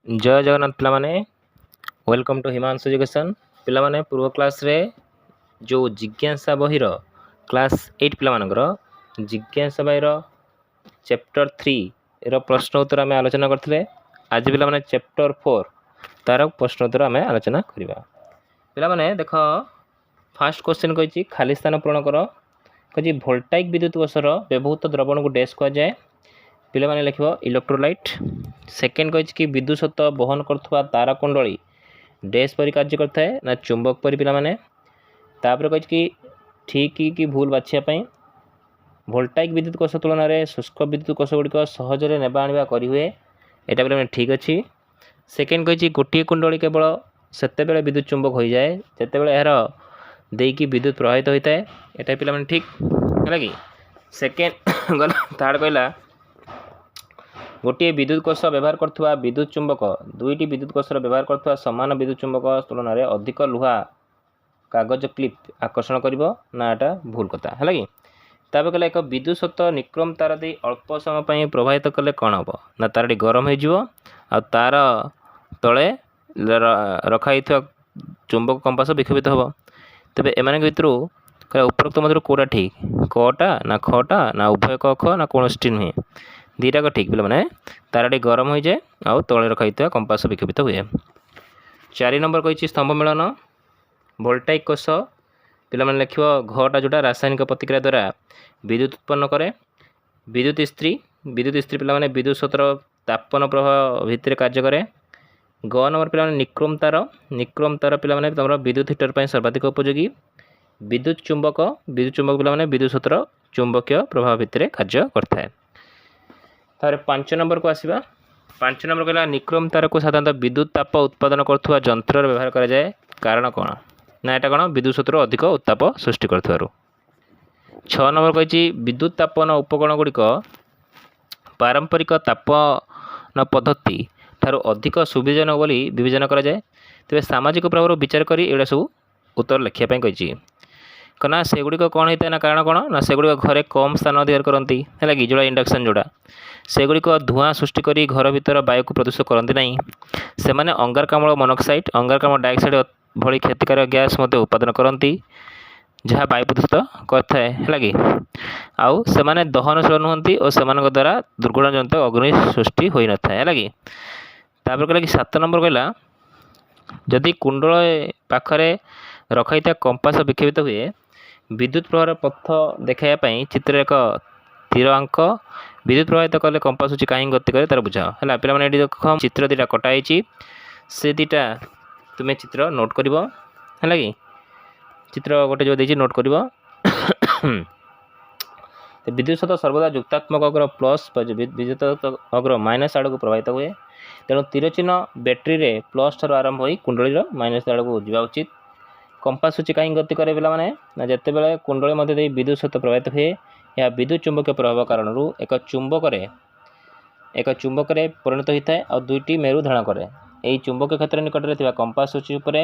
जय जगन्नाथ पिलामाने welcome to Himanshu education. पिलामाने पूर्व क्लास रे जो जिज्ञासा बहिर क्लास 8 पिलामानकर जिज्ञासा बहिर चैप्टर 3 रो प्रश्न उत्तर आम आलोचना करथिले। आज पिलामाने चैप्टर 4 तार प्रश्न उत्तर आम आलोचना करबा। पिलामाने देख फास्ट क्वेश्चन कहिछि खाली स्थान पूर्ण कर। कहिछि वोल्टाइक विद्युत कोषर व्यवहृत द्रवण को डैश कह जाए। पिला माने लिखिबो इलेक्ट्रोलाइट। सेकेंड कहिछि कि विद्युत सत्व बहन करथुवा तारा कुंडली डैश परि कार्य करता है ना चुंबक परि। पिला माने तापर कहिछि कि ठीक कि भूल बाछिया पई वोल्टाइक विद्युत कोष तुलन रे शुष्क विद्युत कोष गुडी को सहज रे नेबा आनिबा करि हुए। एटा पिला माने ठीक अछि। सेकेंड कहिछि गोटिए कुंडली केवल सेते बेले विद्युत चुंबक होई जाए जेते बेले एहर देकी विद्युत प्रवाहित होता है। एटा पिला माने ठीक हैला कि। सेकेंड गला थर्ड कहला गोटे विद्युत कोष व्यवहार करथुवा विद्युत चुंबक दुईटी विद्युत कोषर व्यवहार करथुवा समान विद्युत चुंबक तुलन रे अधिक लुहा कागज क्लिप आकर्षण करिवो ना। एटा भूल कथा हैला कि। ताबे कहला एक विद्युत सत्व निक्रम तार दे अल्प समय पई प्रवाहित कले कोन हबो ना तारटी गरम हो जिवो आ तार तळे रखाइथवा चुंबक कंपास विक्षेपित हबो। तबे एमाने भितरु कहला उपरोक्त मधुर कोडा ठीक कटा ना खटा ना उभय क ख ना कोनोष्टि नुहे दीटा को ठीक। पे ताराटी गरम हो जाए आउ तले रखाई कंपास विक्षेपित हुए। 4 नंबर कही स्तंभ मिलन वोल्टाइक कोष। पे लिख घटा जोटा रासायनिक प्रतिक्रिया द्वारा विद्युत उत्पन्न करे। विद्युत स्त्री पे विद्युत सत्र तापन प्रवाह भितर कार्य करे। ग नंबर पे निक्रम तार पे तुम विद्युत हिटर पर सर्वाधिक उपयोगी। विद्युत चुंबक पे विद्युत सत्र चुंबकीय प्रभाव भितर कार्य करता है। तार 5 नंबर को आसीबा। 5 नंबर कहला निक्रम तार को साधारणतः विद्युत ताप उत्पादन करथुवा यंत्र व्यवहार करा जाए। कारण कौन ना एटा कौन विद्युत सत्र अधिक उत्ताप सृष्टि करथुवारु। 6 नंबर कहिछि विद्युत तापन उपकरण गुड़िक पारंपरिक तापन पद्धति ठारू अधिक सुविधाजनक बोली विवेचना करा जाए। तेबे सामाजिक प्रभाव विचार करी एडा सब उत्तर लिखिया पई कहिछि कना सेगुड़िक कौन होता है ना। कारण कौन ना सेगुड़िक घरे कम स्थान अधिकार करती है कि जोड़ा इंडक्शन जोड़ा सेगुड़िक धूआं सृष्टि करी घर भीतर वायु को प्रदूषित करती नहीं। से माने अंगारकाम्ल मोनोक्साइड अंगारकाम्ल डाइऑक्साइड भली क्षतिकारक गैस मध्य उत्पादन करती जहाँ वायु प्रदूषित करता है कि। आउ से माने दहनशील नुहंती और से द्वारा दुर्घटनाजनित अग्नि सृष्टि होई न थाए है कि। तापर कहला कि 7 नंबर कहला जदि कुंडल पाखरे रखाई कंपास विक्षेपित हुए विद्युत प्रवाह पथ देखाइबा चित्र एक तीर अंक विद्युत प्रवाहित कले कंपास सूची कहीं गति करे तार बुझाओ है। पे देख चित्र दीटा कटाई से दीटा तुम्हें चित्र नोट कर कि चित्र गोटे जो देती नोट कर। विद्युत सत्व सर्वदा युक्तात्मक अग्र प्लस विद्युत अग्र माइनस आड़ को प्रभावित हुए। तेणु तीर चिन्ह बैटेरी रे प्लस ठार आरंभ हो कुंडली माइनस आड़ को जावा उचित। कंपास सूची कहीं गति करे पे जिते बड़े कुंडली मध्य विद्युत सत्व प्रभावित हुए या विद्युत चुंबकीय प्रभाव कारण एक चुंबक परिणत होता है और दुईटी मेरु धारण करे। यही चुंबकीय क्षेत्र निकट में कंपास सूची उपर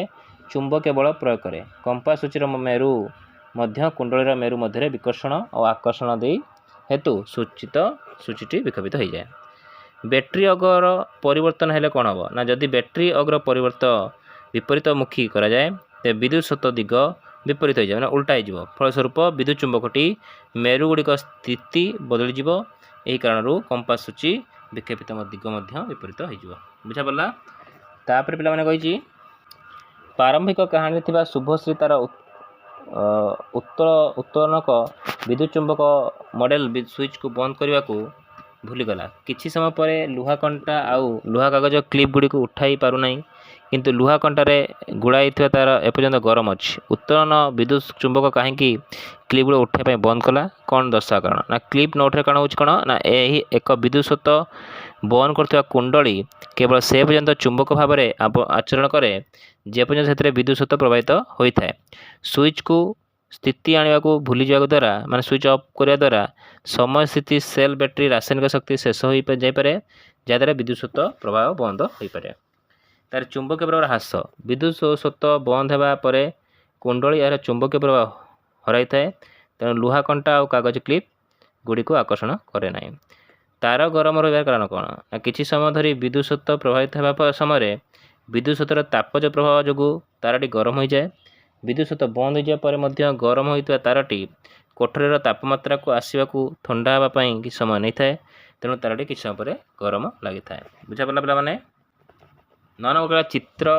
चुंबकीय बल प्रयोग करे। कंपास सूचीर मेरु मध्य कुंडलीर मेरु मध्य विकर्षण और आकर्षण दे हेतु सूचीटी विक्षेपित हो जाए। बैटेरी अग्र परिवर्तन हेले कौन हम ना जदि बैटेरी अग्र परिवर्तन विपरीतमुखी करा जाए तो विद्युत सत्व दिग विपरीत हो जाए मैंने उल्टा हो। फलस्वरूप विद्युत चुंबकटी मेरु गुड़िक स्थिति बदल यही कारण कंपास सूची विक्षेपित दिग विपरीत हो बुझा पड़ा। तापर पे कही प्रारंभिक कहानी थी शुभश्री तार उत्तोलनक विद्युत चुंबक मॉडल स्विच को बंद करने को भूलीगला। किछि समय पर लुहा कंटा आउ लुहा कागज क्लिप गुड़ी को उठाई पारुना किंतु लुहा कंटारे गुड़ाई तार एपर्यंत गरम अच्छी। उत्तोलन विद्युत चुंबक कहीं क्लिप गुड़ उठाई बंद कला कौन दर्शा कारण ना क्लिप न उठाई कारण हूँ कौन ना यही एक विद्युत सत्व बहन कर कुंडली केवल से पर्यंत चुंबक भाव में आचरण करे जे पर्यंत से विद्युत सत्व प्रभावित होता है। स्विच को स्थिति आने को भूली जावा द्वारा माने स्विच ऑफ करने द्वारा समय स्थिति सेल बैटेरी रासायनिक शक्ति शेष हो जापे जहाँद्वारा विद्युत सत्व प्रभाव बंद हो पाए। तार चुंबकीय प्रभाव ह्रास विद्युत सत्व बंद होगापर कुंडली यार चुंबकीय प्रभाव हराई थाए। तेणु लुहा कंटा और कागज क्लिप गुड़ी को आकर्षण करे ना। तार गरम रहिबार कारण कौन ना किछि समय धरी विद्युत स्रोत प्रभावित होगा समय विद्युत स्रोतर तापज प्रभाव जो तारटी गरम हो जाए। विद्युत स्रोत बंद हो जाए गरम होता तारटी कोठरीर तापमात्रा को आसवा ठंडा हाँपाई कि समय नहीं थाए तेणु तारटी किसी समय पर गरम लगी था। बुझा पड़ा पिला माने 9 नंबर चित्र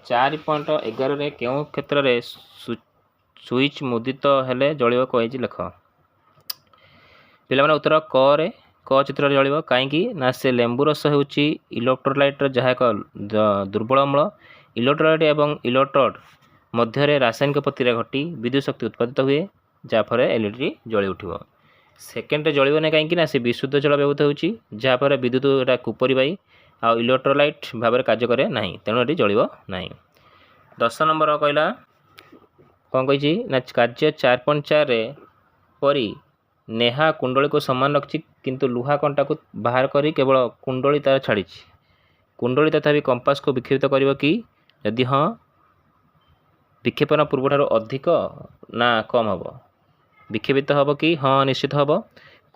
4.11 क्यों क्षेत्र में स्विच मुदित हेले जलिब कही लेख। पिला उत्तर क चित्र जलिब कहीं ना से लेंबू रस हो इलेक्ट्रोलाइट जहाँ एक दुर्बल अम्ल इलेक्ट्रोलाइट एवं इलेक्ट्रोड मध्य रासायनिक प्रतिक्रिया घटी विद्युत शक्ति उत्पादित हुए जहाँफल एलईडी जली उठ। सेकेंड जलिब ना कहीं से विशुद्ध जल व्यवहृत हो जहाँफल विद्युत यहाँ कुपरीबाई आ इलेक्ट्रोलाइट भाव में कार्य करे ना तेणु ये जलिब ना। 10 नंबर कहला कौन कही ना कार्य 4.4 परी नेहा कुंडली को समान रखी किंतु लुहा कंटा को बाहर करी केवल कुंडली तार छाड़ी कुंडली तथापि कंपास को विक्षेपित कर कि यदि हाँ विक्षेपण पूर्व ठार अधिक ना कम हम विक्षेपित हम कि हाँ निश्चित हम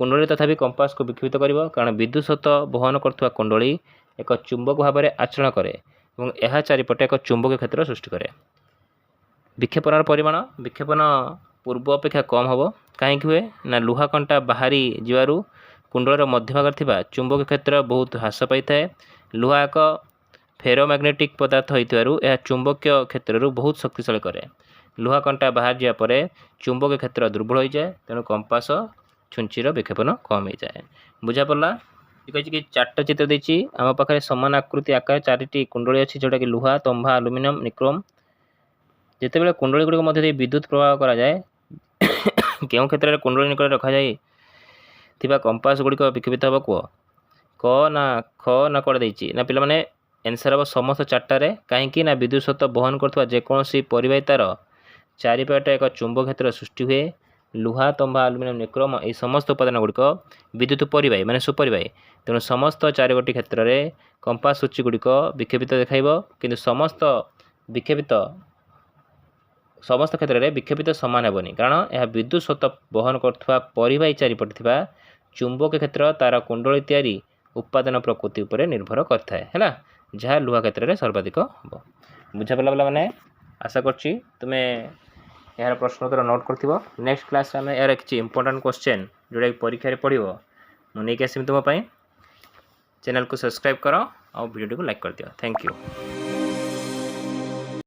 कुंडली तथापि कंपास को विक्षेपित कर कारण विद्युत स्रोत बहन कर कुंडली एक चुंबक भाव में आचरण करे और यह चारिपटे एक चुंबकीय क्षेत्र सृष्टि करे। विक्षेपण परिमाण विक्षेपण पूर्व अपेक्षा कम हम कहीं हुए ना लुहा कंटा बाहरी जीवारू कुंडलर मध्यभाग चुंबक क्षेत्र बहुत ह्रास पाई थाए। लुहा एक फेरोमैग्नेटिक पदार्थ होइतिबारु यह चुंबकीय क्षेत्र बहुत शक्तिशाली करे। लुहा कंटा बाहर जापर चुंबकीय क्षेत्र दुर्बल हो जाए तेणु कंपास छुंचीर विक्षेपण कम हो जाए। बुझा पड़ा कि 4टा चित्र देती आम पाखे समान आकृति आकार 4टी कुंडली अच्छी जोटा कि लुहा तंभा आलुमिनियम निक्रोम जितेबाला कुंडली गुड़िक मध्य विद्युत प्रवाह करा जाए क्यों क्षेत्र में कुंडली निकट रखा जाए कंपास गुड़िक विक्षेपित हम कह क ना ख ना कौन देती ना पे एनसर हम समस्त 4टारे कहीं ना विद्युत स्रोत बहन कर जेकोसी परिवाही तार चारिपटे एक चुंबक क्षेत्र सृष्टि हुए। लुहा तंभा आलुमिनियम निक्रोम ये समस्त उपादान गुड़िक विद्युत परिवाही माने सुपरिवाही तेणु समस्त 4 गोटी क्षेत्र में कंपास सूची गुड़िक विक्षेपित देखाइब किंतु समस्त क्षेत्र में विक्षेपित सामान हेबनी कारण यह विद्युत स्रोत बहन कर परिवाही चारिपटे चुंबक क्षेत्र तार कुंडली तैयारी उपादान प्रकृति उपर निर्भर करता है जहाँ लुहा क्षेत्र में सर्वाधिक हम। बुझा पड़ा पिला माने आशा करछि तुमे यार प्रश्न उत्तर नोट करथिबो। नेक्स्ट क्लास में यार किछि इंपोर्टेंट क्वेश्चन जोड़ा परीक्षा पढ़ो मुझे आसमी तुम चैनल को सब्सक्राइब करो और वीडियो को लाइक कर दियो। Thank you.